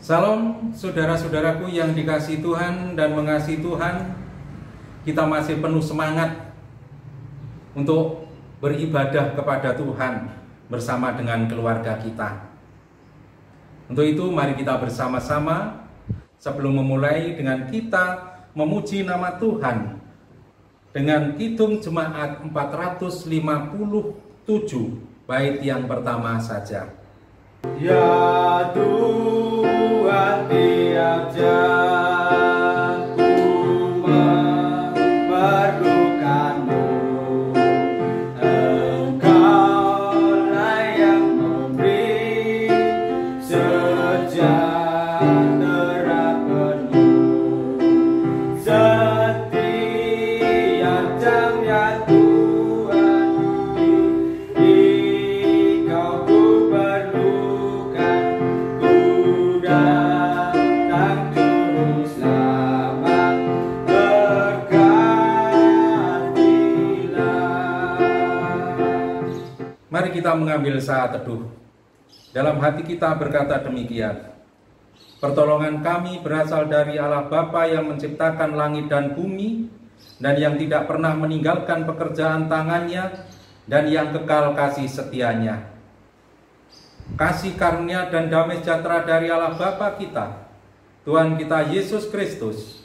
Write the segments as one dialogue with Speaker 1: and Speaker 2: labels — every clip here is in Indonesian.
Speaker 1: Salam saudara-saudaraku yang dikasihi Tuhan dan mengasihi Tuhan. Kita masih penuh semangat untuk beribadah kepada Tuhan bersama dengan keluarga kita. Untuk itu mari kita bersama-sama sebelum memulai dengan kita memuji nama Tuhan dengan Kidung Jemaat 457 bait yang pertama saja.
Speaker 2: Ya Tuhan, tiap jam ku memerlukan-Mu. Engkaulah yang memberi sejahtera penuh. Setiap jam ya Tuhan, Engkau ku perlukan. Ku datang juru selamat, berkatilah.
Speaker 1: Mari kita mengambil saat teduh. Dalam hati kita berkata demikian: pertolongan kami berasal dari Allah Bapa yang menciptakan langit dan bumi, dan yang tidak pernah meninggalkan pekerjaan tangannya, dan yang kekal kasih setianya. Kasih karunia dan damai sejahtera dari Allah Bapa kita, Tuhan kita Yesus Kristus,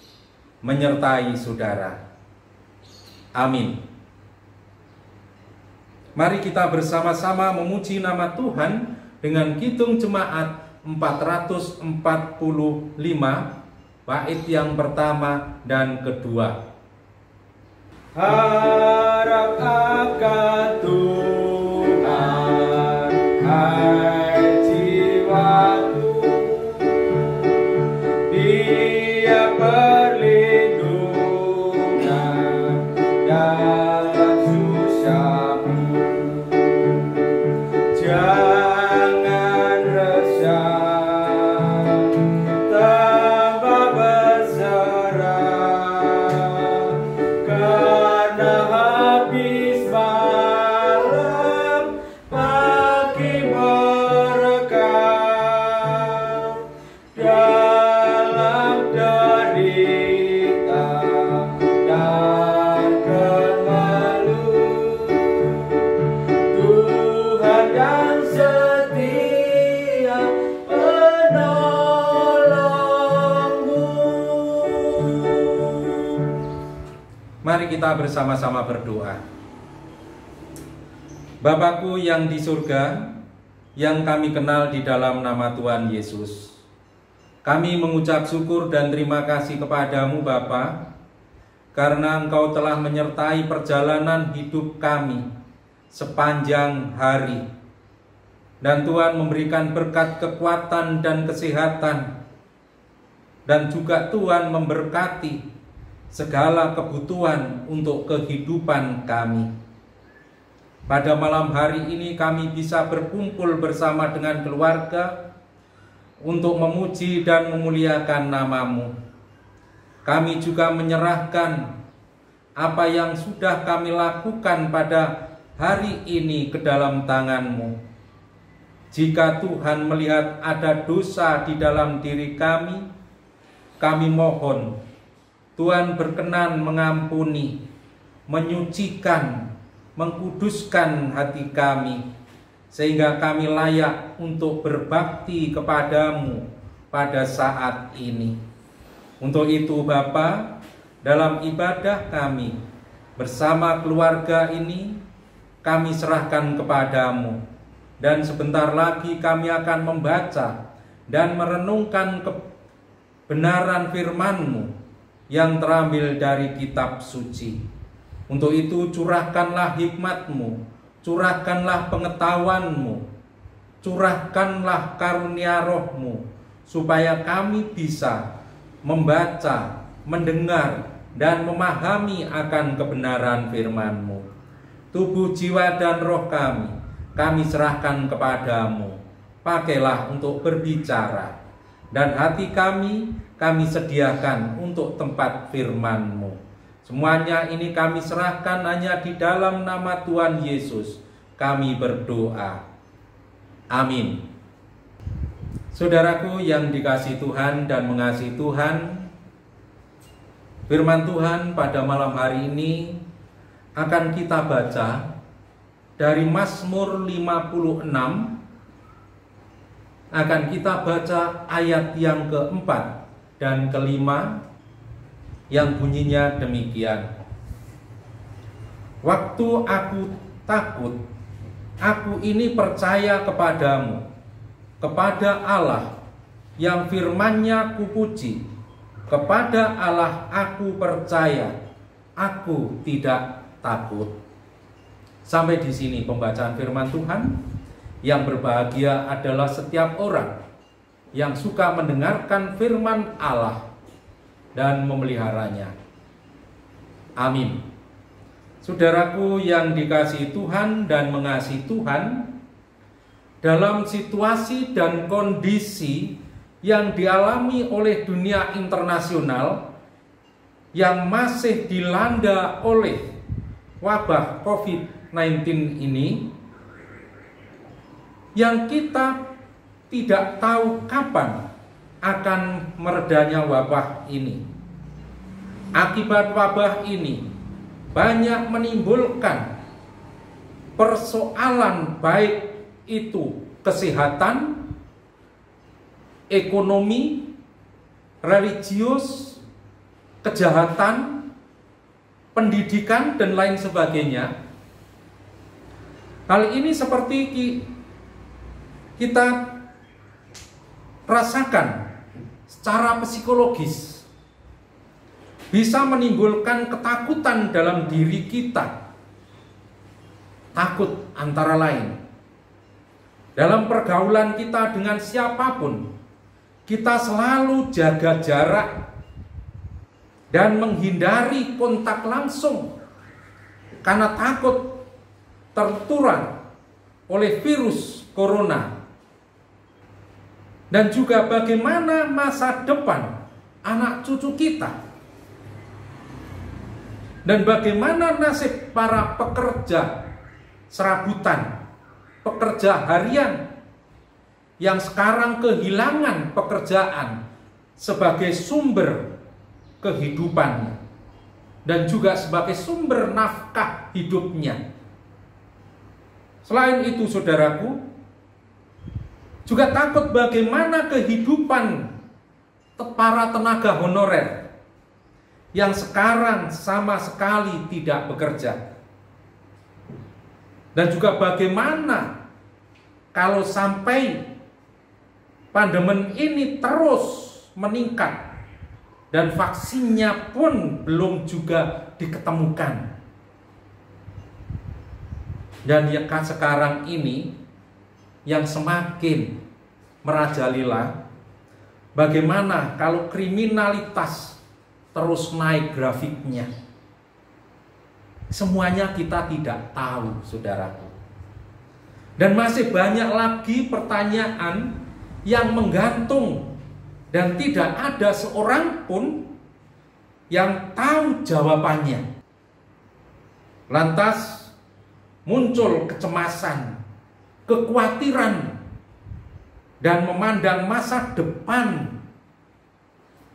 Speaker 1: menyertai saudara. Amin. Mari kita bersama-sama memuji nama Tuhan dengan Kidung Jemaat 445 bait yang pertama dan kedua.
Speaker 2: Harap akan Tuhan, hai jiwaku, Dia perlindungan dalam susahmu. Jangan resah, tambah berserah, karena habis malam pagi berkah. Dalam derita dan kemeluh, Tuhan yang setia penolongmu.
Speaker 1: Mari kita bersama-sama berdoa. Bapakku yang di surga, yang kami kenal di dalam nama Tuhan Yesus, kami mengucap syukur dan terima kasih kepadamu Bapa, karena Engkau telah menyertai perjalanan hidup kami sepanjang hari. Dan Tuhan memberikan berkat kekuatan dan kesehatan, dan juga Tuhan memberkati segala kebutuhan untuk kehidupan kami. Pada malam hari ini kami bisa berkumpul bersama dengan keluarga untuk memuji dan memuliakan nama-Mu. Kami juga menyerahkan apa yang sudah kami lakukan pada hari ini ke dalam tangan-Mu. Jika Tuhan melihat ada dosa di dalam diri kami mohon Tuhan berkenan mengampuni, menyucikan, mengkuduskan hati kami, sehingga kami layak untuk berbakti kepadamu pada saat ini. Untuk itu Bapa, dalam ibadah kami bersama keluarga ini, kami serahkan kepadamu. Dan sebentar lagi kami akan membaca dan merenungkan kebenaran firman-Mu yang terambil dari kitab suci. Untuk itu curahkanlah hikmat-Mu, curahkanlah pengetahuan-Mu, curahkanlah karunia Roh-Mu, supaya kami bisa membaca, mendengar, dan memahami akan kebenaran firman-Mu. Tubuh, jiwa, dan roh kami serahkan kepadamu. Pakailah untuk berbicara, dan hati kami sediakan untuk tempat firman-Mu. Semuanya ini kami serahkan hanya di dalam nama Tuhan Yesus. Kami berdoa. Amin. Saudaraku yang dikasihi Tuhan dan mengasihi Tuhan, firman Tuhan pada malam hari ini akan kita baca dari Mazmur 56. Akan kita baca ayat yang keempat dan kelima yang bunyinya demikian. Waktu aku takut, aku ini percaya kepadamu, kepada Allah yang firman-Nya kupuji, kepada Allah aku percaya, aku tidak takut. Sampai di sini pembacaan firman Tuhan. Yang berbahagia adalah setiap orang yang suka mendengarkan firman Allah dan memeliharanya. Amin. Saudaraku yang dikasihi Tuhan dan mengasihi Tuhan, dalam situasi dan kondisi yang dialami oleh dunia internasional yang masih dilanda oleh wabah COVID-19 ini, yang kita tidak tahu kapan akan meredanya wabah ini. Akibat wabah ini banyak menimbulkan persoalan, baik itu kesehatan, ekonomi, religius, kejahatan, pendidikan, dan lain sebagainya. Hal ini seperti kita rasakan secara psikologis, bisa menimbulkan ketakutan dalam diri kita. Takut antara lain dalam pergaulan kita dengan siapapun, kita selalu jaga jarak dan menghindari kontak langsung karena takut tertular oleh virus corona. Dan juga bagaimana masa depan anak cucu kita, dan bagaimana nasib para pekerja serabutan, pekerja harian yang sekarang kehilangan pekerjaan sebagai sumber kehidupannya dan juga sebagai sumber nafkah hidupnya. Selain itu, saudaraku, juga takut bagaimana kehidupan para tenaga honorer yang sekarang sama sekali tidak bekerja. Dan juga bagaimana kalau sampai pandemi ini terus meningkat dan vaksinnya pun belum juga diketemukan. Dan yang sekarang ini yang semakin merajalela, bagaimana kalau kriminalitas terus naik grafiknya. Semuanya kita tidak tahu, saudaraku. Dan masih banyak lagi pertanyaan yang menggantung dan tidak ada seorang pun yang tahu jawabannya. Lantas muncul kecemasan, kekhawatiran, dan memandang masa depan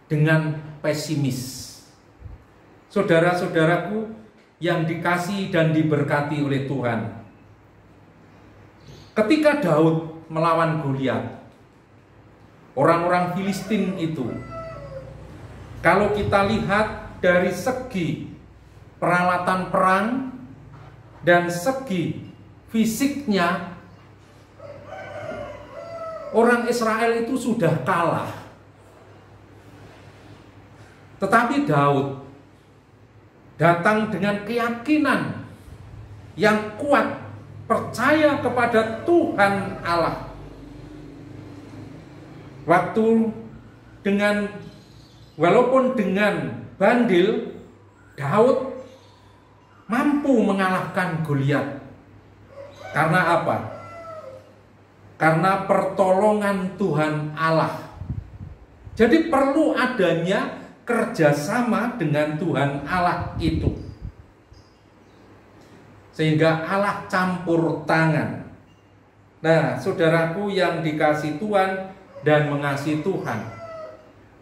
Speaker 1: dengan pesimis. Saudara-saudaraku yang dikasihi dan diberkati oleh Tuhan, ketika Daud melawan Goliat, orang-orang Filistin itu, kalau kita lihat dari segi peralatan perang dan segi fisiknya, orang Israel itu sudah kalah. Tetapi Daud datang dengan keyakinan yang kuat, percaya kepada Tuhan Allah. Walaupun dengan bandil, Daud mampu mengalahkan Goliat. Karena apa? Karena pertolongan Tuhan Allah. Jadi perlu adanya kerjasama dengan Tuhan Allah itu, sehingga Allah campur tangan. Nah, saudaraku yang dikasihi Tuhan dan mengasihi Tuhan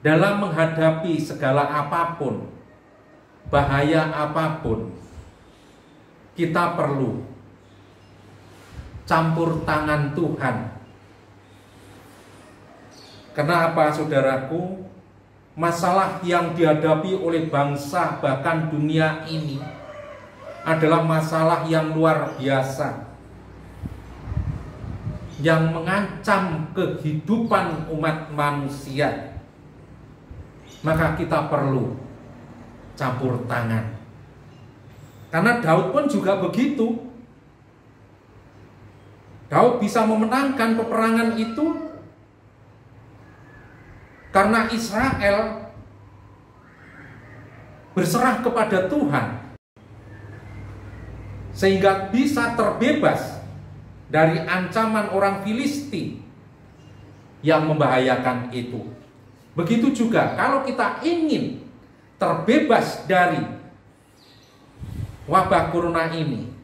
Speaker 1: dalam menghadapi segala apapun, bahaya apapun, kita perlu campur tangan Tuhan. Kenapa, saudaraku? Masalah yang dihadapi oleh bangsa bahkan dunia ini adalah masalah yang luar biasa, yang mengancam kehidupan umat manusia. Maka kita perlu campur tangan. Karena Daud pun juga begitu. Daud bisa memenangkan peperangan itu karena Israel berserah kepada Tuhan, sehingga bisa terbebas dari ancaman orang Filistin yang membahayakan itu. Begitu juga kalau kita ingin terbebas dari wabah corona ini,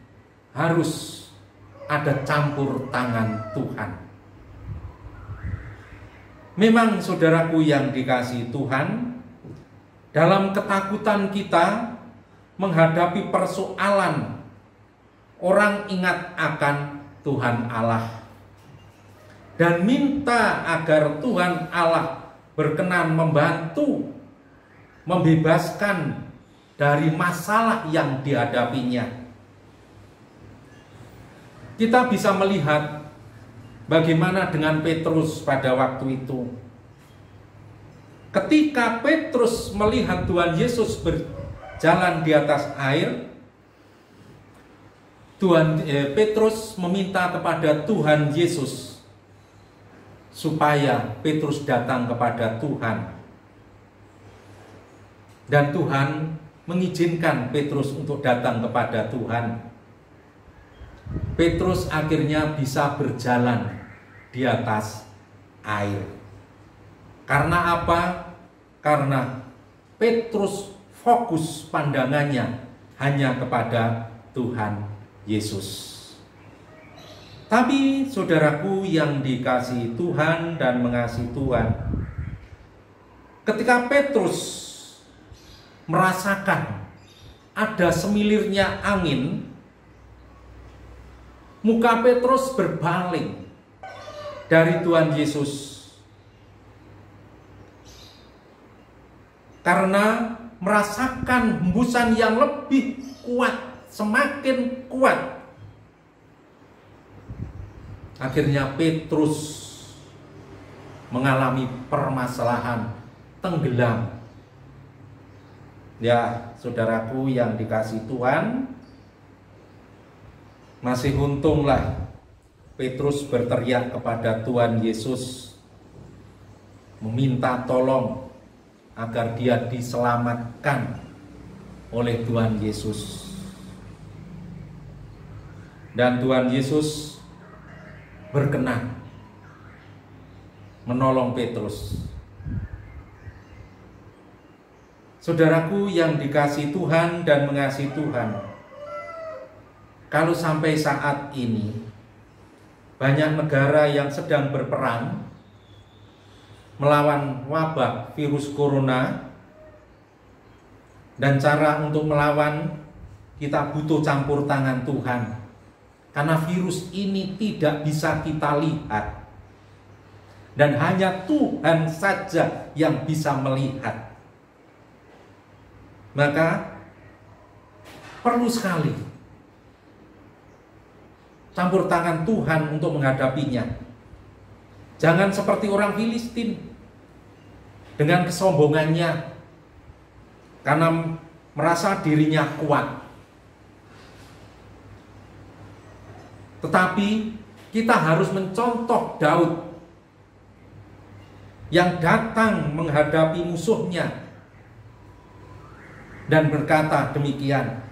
Speaker 1: harus ada campur tangan Tuhan. Memang, saudaraku yang dikasihi Tuhan, dalam ketakutan kita menghadapi persoalan, orang ingat akan Tuhan Allah dan minta agar Tuhan Allah berkenan membantu, membebaskan dari masalah yang dihadapinya. Kita bisa melihat bagaimana dengan Petrus pada waktu itu. Ketika Petrus melihat Tuhan Yesus berjalan di atas air, Petrus meminta kepada Tuhan Yesus supaya Petrus datang kepada Tuhan. Dan Tuhan mengizinkan Petrus untuk datang kepada Tuhan. Petrus akhirnya bisa berjalan di atas air. Karena apa? Karena Petrus fokus pandangannya hanya kepada Tuhan Yesus. Tapi saudaraku yang dikasihi Tuhan dan mengasihi Tuhan, ketika Petrus merasakan ada semilirnya angin, muka Petrus berpaling dari Tuhan Yesus. Karena merasakan hembusan yang lebih kuat, semakin kuat. Akhirnya Petrus mengalami permasalahan, tenggelam. Ya, saudaraku yang dikasihi Tuhan, masih untunglah Petrus berteriak kepada Tuhan Yesus, meminta tolong agar dia diselamatkan oleh Tuhan Yesus. Dan Tuhan Yesus berkenan menolong Petrus. Saudaraku yang dikasihi Tuhan dan mengasihi Tuhan, kalau sampai saat ini banyak negara yang sedang berperang melawan wabah virus corona, dan cara untuk melawan kita butuh campur tangan Tuhan, karena virus ini tidak bisa kita lihat dan hanya Tuhan saja yang bisa melihat. Maka perlu sekali campur tangan Tuhan untuk menghadapinya. Jangan seperti orang Filistin dengan kesombongannya karena merasa dirinya kuat. Tetapi kita harus mencontoh Daud yang datang menghadapi musuhnya dan berkata demikian,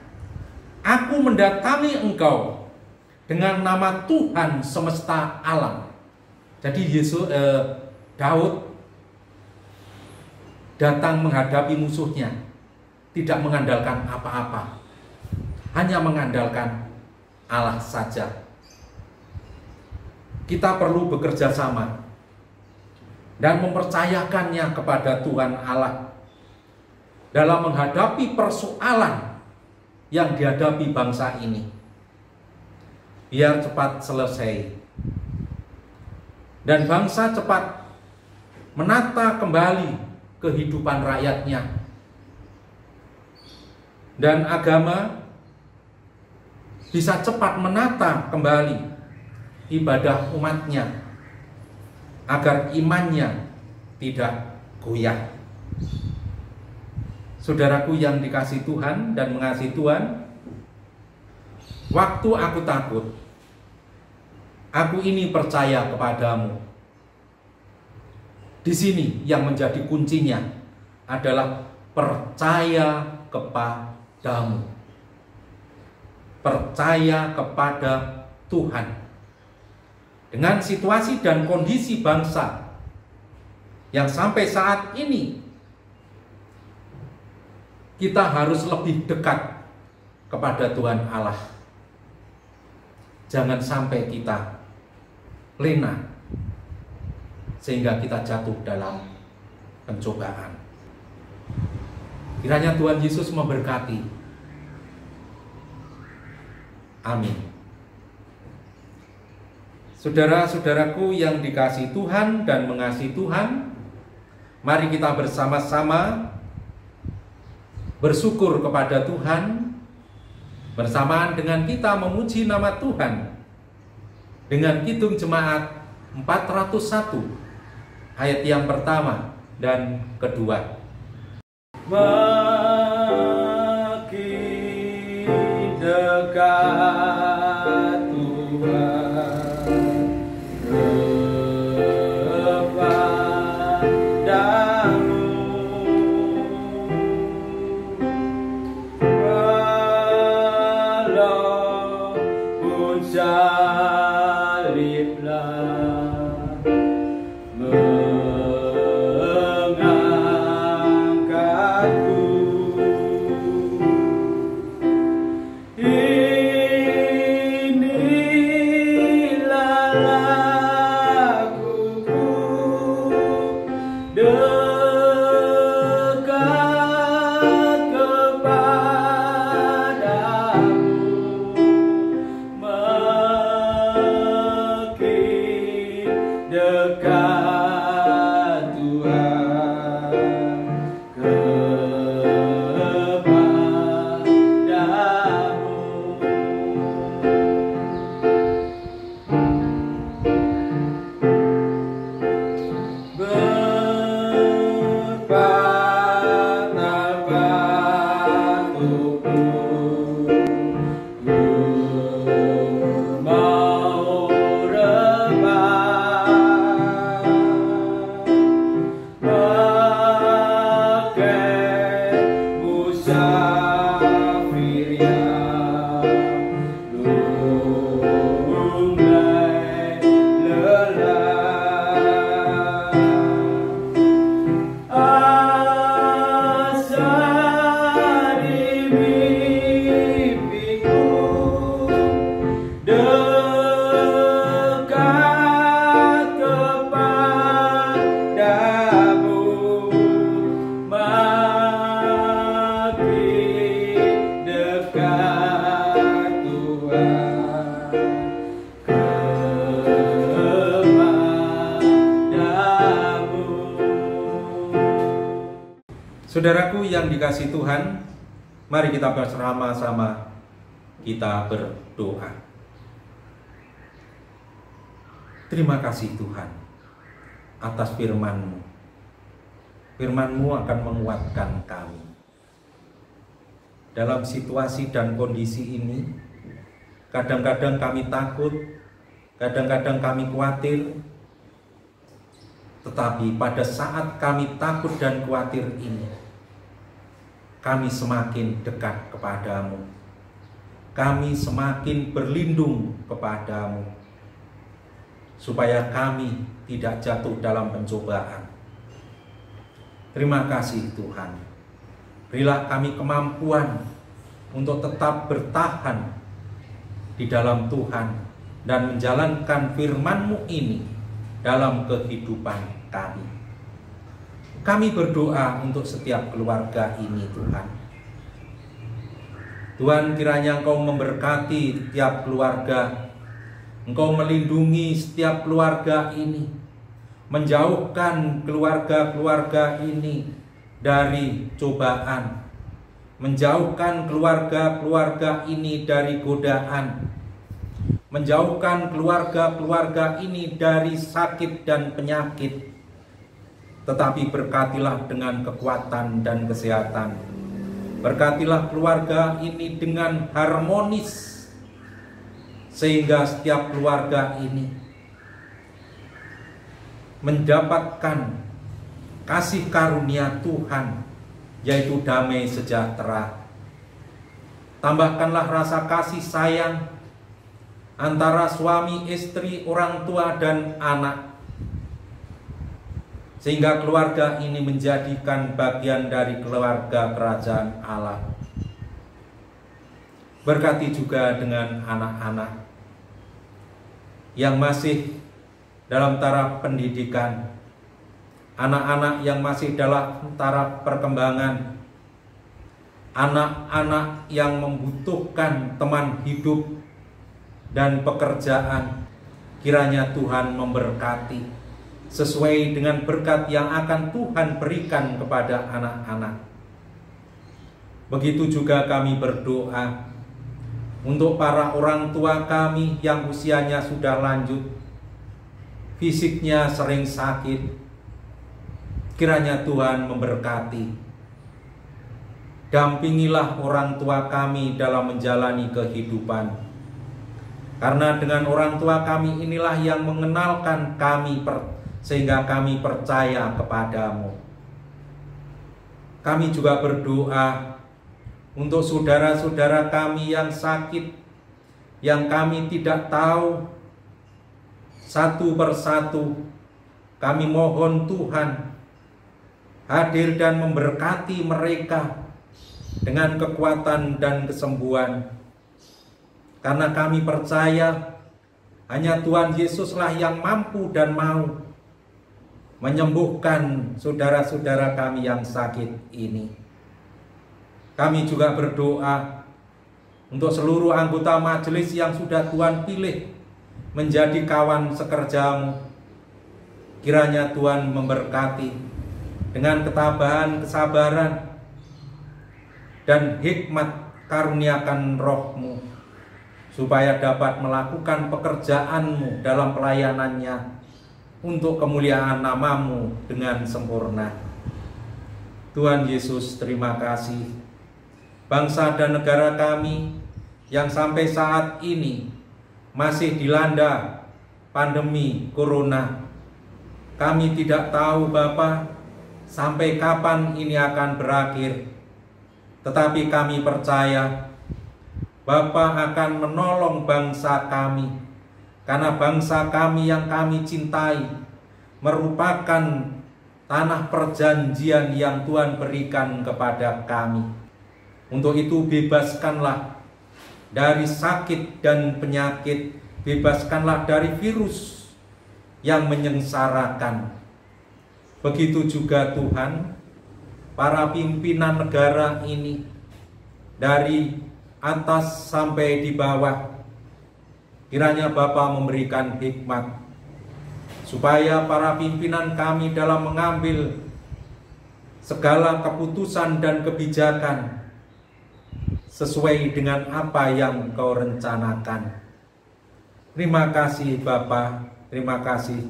Speaker 1: "Aku mendatangi engkau dengan nama Tuhan semesta alam." Jadi Daud datang menghadapi musuhnya, tidak mengandalkan apa-apa, hanya mengandalkan Allah saja. Kita perlu bekerja sama dan mempercayakannya kepada Tuhan Allah dalam menghadapi persoalan yang dihadapi bangsa ini. Biar cepat selesai dan bangsa cepat menata kembali kehidupan rakyatnya, dan agama bisa cepat menata kembali ibadah umatnya agar imannya tidak goyah. Saudaraku yang dikasihi Tuhan dan mengasihi Tuhan, waktu aku takut, aku ini percaya kepadamu. Di sini yang menjadi kuncinya adalah percaya kepadamu. Percaya kepada Tuhan. Dengan situasi dan kondisi bangsa yang sampai saat ini kita harus lebih dekat kepada Tuhan Allah. Jangan sampai kita lena sehingga kita jatuh dalam pencobaan. Kiranya Tuhan Yesus memberkati. Amin. Saudara-saudaraku yang dikasihi Tuhan dan mengasihi Tuhan, mari kita bersama-sama bersyukur kepada Tuhan bersamaan dengan kita memuji nama Tuhan dengan Kidung Jemaat 401 ayat yang pertama dan kedua.
Speaker 2: Makin dekat Tuhan kepadamu, walaupun saliblah mengangkatku. Inilah lakuku dekat kepadamu, makin dekat Tuhan kepadamu. Berpatah tubuhku, mau rebah pakai musafir yang lunglai lelah. Asa di mimpiku dekat kepadamu, makin dekat Tuhan kepadamu.
Speaker 1: Saudaraku yang dikasihi Tuhan, mari kita bersama-sama kita berdoa. Terima kasih Tuhan atas firman-Mu. Firman-Mu akan menguatkan kami. Dalam situasi dan kondisi ini, kadang-kadang kami takut, kadang-kadang kami khawatir, tetapi pada saat kami takut dan khawatir ini, kami semakin dekat kepadamu. Kami semakin berlindung kepadamu, supaya kami tidak jatuh dalam pencobaan. Terima kasih Tuhan. Berilah kami kemampuan untuk tetap bertahan di dalam Tuhan dan menjalankan firman-Mu ini dalam kehidupan kami. Kami berdoa untuk setiap keluarga ini, Tuhan. Tuhan, kiranya Engkau memberkati setiap keluarga. Engkau melindungi setiap keluarga ini, menjauhkan keluarga-keluarga ini dari cobaan, menjauhkan keluarga-keluarga ini dari godaan, menjauhkan keluarga-keluarga ini dari sakit dan penyakit. Tetapi berkatilah dengan kekuatan dan kesehatan. Berkatilah keluarga ini dengan harmonis, sehingga setiap keluarga ini mendapatkan kasih karunia Tuhan, yaitu damai sejahtera. Tambahkanlah rasa kasih sayang antara suami, istri, orang tua, dan anak, sehingga keluarga ini menjadikan bagian dari keluarga kerajaan Allah. Berkati juga dengan anak-anak yang masih dalam taraf pendidikan, anak-anak yang masih dalam taraf perkembangan, anak-anak yang membutuhkan teman hidup dan pekerjaan. Kiranya Tuhan memberkati sesuai dengan berkat yang akan Tuhan berikan kepada anak-anak. Begitu juga kami berdoa untuk para orang tua kami yang usianya sudah lanjut, fisiknya sering sakit. Kiranya Tuhan memberkati. Dampingilah orang tua kami dalam menjalani kehidupan. Karena dengan orang tua kami inilah yang mengenalkan kami sehingga kami percaya kepadamu. Kami juga berdoa untuk saudara-saudara kami yang sakit, yang kami tidak tahu satu persatu. Kami mohon Tuhan hadir dan memberkati mereka dengan kekuatan dan kesembuhan. Karena kami percaya hanya Tuhan Yesuslah yang mampu dan mau menyembuhkan saudara-saudara kami yang sakit ini. Kami juga berdoa untuk seluruh anggota majelis yang sudah Tuhan pilih menjadi kawan sekerjamu. Kiranya Tuhan memberkati dengan ketabahan, kesabaran, dan hikmat. Karuniakan roh-Mu supaya dapat melakukan pekerjaan-Mu dalam pelayanannya untuk kemuliaan nama-Mu dengan sempurna. Tuhan Yesus, terima kasih. Bangsa dan negara kami yang sampai saat ini masih dilanda pandemi corona. Kami tidak tahu Bapa sampai kapan ini akan berakhir. Tetapi kami percaya Bapa akan menolong bangsa kami, karena bangsa kami yang kami cintai merupakan tanah perjanjian yang Tuhan berikan kepada kami. Untuk itu bebaskanlah dari sakit dan penyakit, bebaskanlah dari virus yang menyengsarakan. Begitu juga Tuhan, para pimpinan negara ini dari atas sampai di bawah, kiranya Bapa memberikan hikmat supaya para pimpinan kami dalam mengambil segala keputusan dan kebijakan sesuai dengan apa yang Kau rencanakan. Terima kasih Bapa, terima kasih.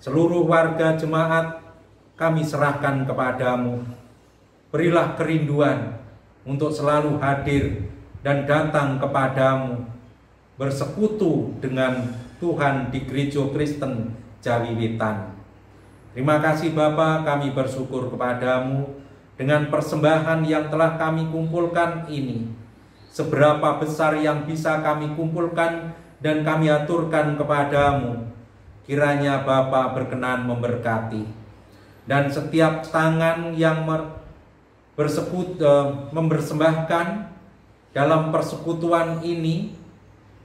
Speaker 1: Seluruh warga jemaat kami serahkan kepadamu. Berilah kerinduan untuk selalu hadir dan datang kepadamu, bersekutu dengan Tuhan di Gereja Kristen Jawiwitan. Terima kasih Bapa, kami bersyukur kepadamu dengan persembahan yang telah kami kumpulkan ini. Seberapa besar yang bisa kami kumpulkan dan kami aturkan kepadamu, kiranya Bapa berkenan memberkati. Dan setiap tangan yang mempersembahkan dalam persekutuan ini,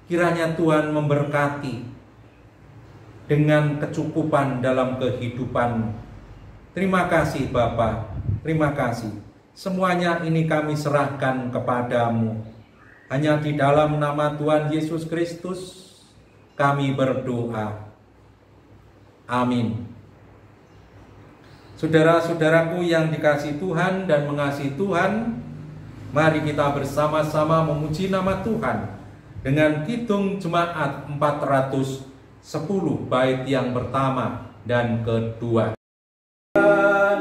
Speaker 1: kiranya Tuhan memberkati dengan kecukupan dalam kehidupan Terima kasih Bapa, terima kasih. Semuanya ini kami serahkan kepadamu. Hanya di dalam nama Tuhan Yesus Kristus kami berdoa. Amin. Saudara-saudaraku yang dikasihi Tuhan dan mengasihi Tuhan, mari kita bersama-sama memuji nama Tuhan dengan kidung jemaat 410 bait yang pertama dan kedua.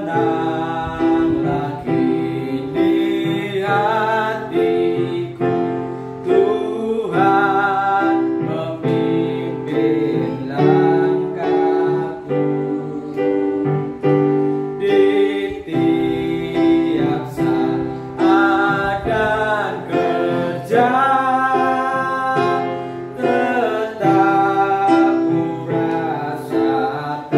Speaker 2: Tenanglah kini hatiku, Tuhan memimpin langkahku. Di tiap saat dan kerja, tetap ku rasakan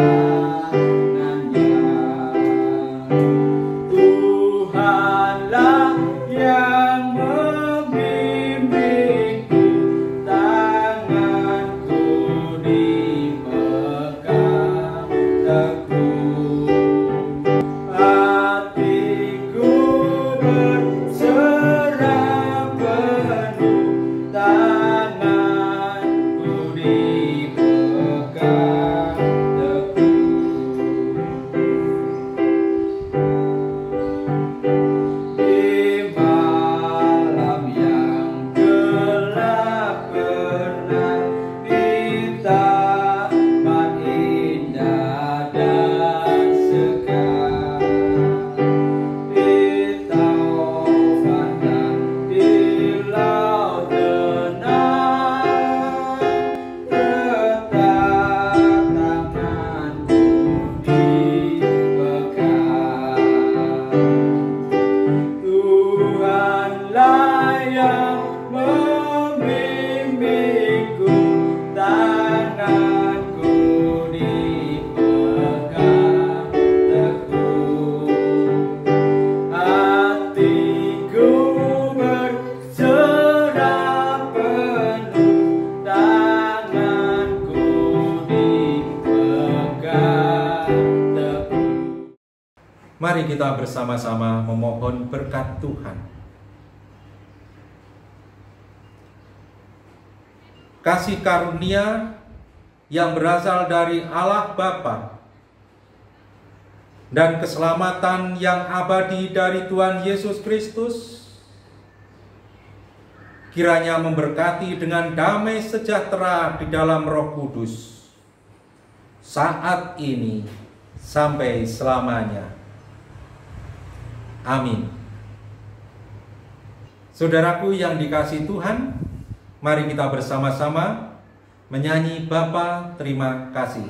Speaker 2: Tuhanlah yang membimbingku, tanganku dipegang teguh. Hatiku berserah penuh, tanganku dipegang teguh. Di malam yang gelap benar, di taman indah dan segar, di taufan dan di laut tenang, tetap tanganku dipegang. Tuhanlah yang membimbingku, tanganku dipegang teguh. Hatiku berserah penuh, tanganku dipegang teguh.
Speaker 1: Mari kita bersama-sama memohon berkat Tuhan. Kasih karunia yang berasal dari Allah Bapa dan keselamatan yang abadi dari Tuhan Yesus Kristus kiranya memberkati dengan damai sejahtera di dalam Roh Kudus saat ini sampai selamanya. Amin. Saudaraku yang dikasihi Tuhan, mari kita bersama-sama menyanyi Bapa terima kasih.